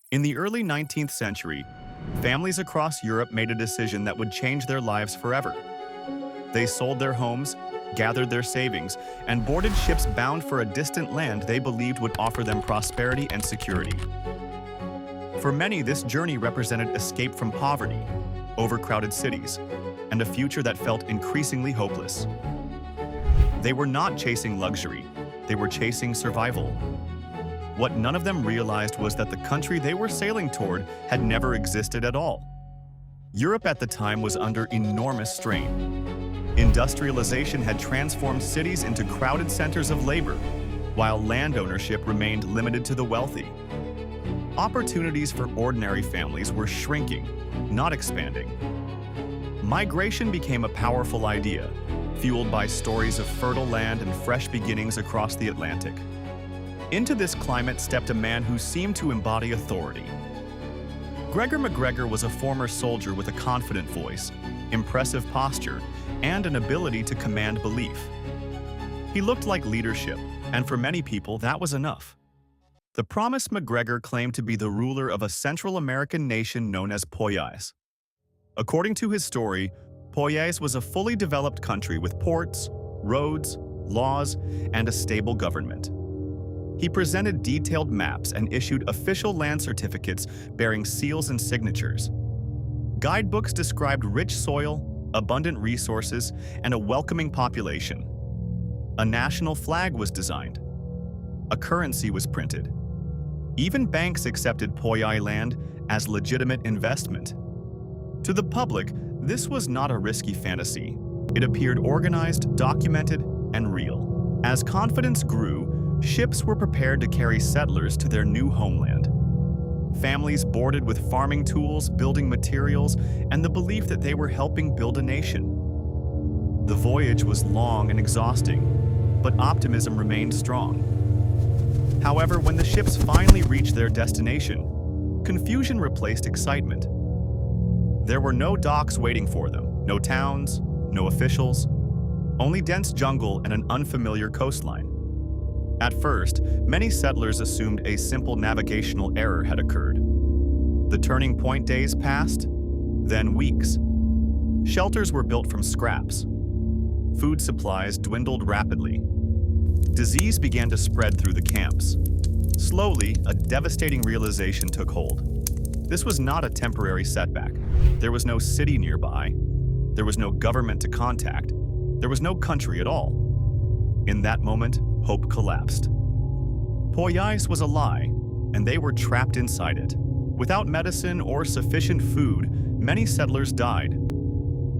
In the early 19th century, families across Europe made a decision that would change their lives forever. They sold their homes, gathered their savings, and boarded ships bound for a distant land they believed would offer them prosperity and security. For many, this journey represented escape from poverty, overcrowded cities, and a future that felt increasingly hopeless. They were not chasing luxury, they were chasing survival. What none of them realized was that the country they were sailing toward had never existed at all. Europe at the time was under enormous strain. Industrialization had transformed cities into crowded centers of labor, while land ownership remained limited to the wealthy. Opportunities for ordinary families were shrinking, not expanding. Migration became a powerful idea, fueled by stories of fertile land and fresh beginnings across the Atlantic. Into this climate stepped a man who seemed to embody authority. Gregor MacGregor was a former soldier with a confident voice, impressive posture, and an ability to command belief. He looked like leadership, and for many people that was enough. The promised MacGregor claimed to be the ruler of a Central American nation known as Poyais. According to his story, Poyais was a fully developed country with ports, roads, laws, and a stable government. He presented detailed maps and issued official land certificates bearing seals and signatures. Guidebooks described rich soil, abundant resources, and a welcoming population. A national flag was designed. A currency was printed. Even banks accepted Poyais land as legitimate investment. To the public, this was not a risky fantasy. It appeared organized, documented, and real. As confidence grew, ships were prepared to carry settlers to their new homeland. Families boarded with farming tools, building materials, and the belief that they were helping build a nation. The voyage was long and exhausting, but optimism remained strong. However, when the ships finally reached their destination, confusion replaced excitement. There were no docks waiting for them, no towns, no officials, only dense jungle and an unfamiliar coastline. At first, many settlers assumed a simple navigational error had occurred. The turning point days passed, then weeks. Shelters were built from scraps. Food supplies dwindled rapidly. Disease began to spread through the camps. Slowly, a devastating realization took hold. This was not a temporary setback. There was no city nearby. There was no government to contact. There was no country at all. In that moment, hope collapsed. Poyais was a lie, and they were trapped inside it. Without medicine or sufficient food, many settlers died.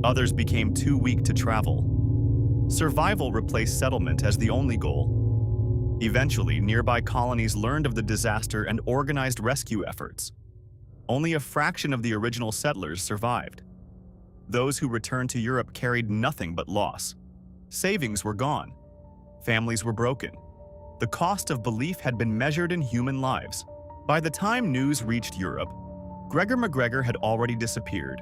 Others became too weak to travel. Survival replaced settlement as the only goal. Eventually, nearby colonies learned of the disaster and organized rescue efforts. Only a fraction of the original settlers survived. Those who returned to Europe carried nothing but loss. Savings were gone. Families were broken. The cost of belief had been measured in human lives. By the time news reached Europe, Gregor MacGregor had already disappeared.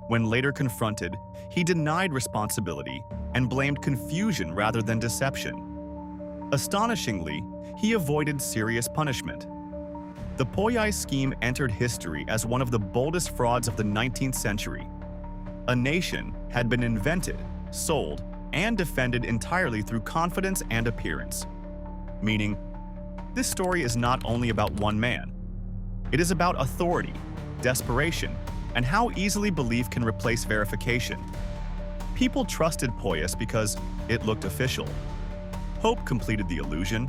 When later confronted, he denied responsibility and blamed confusion rather than deception. Astonishingly, he avoided serious punishment. The Poyais scheme entered history as one of the boldest frauds of the 19th century. A nation had been invented, sold, and defended entirely through confidence and appearance. Meaning, this story is not only about one man. It is about authority, desperation, and how easily belief can replace verification. People trusted Poyais because it looked official. Hope completed the illusion.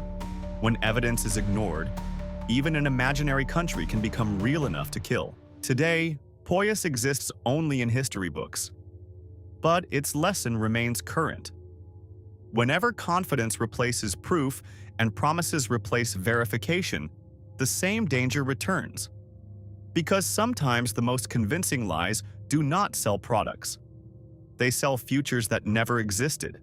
When evidence is ignored, even an imaginary country can become real enough to kill. Today, Poyais exists only in history books. But its lesson remains current. Whenever confidence replaces proof and promises replace verification, the same danger returns. Because sometimes the most convincing lies do not sell products. They sell futures that never existed.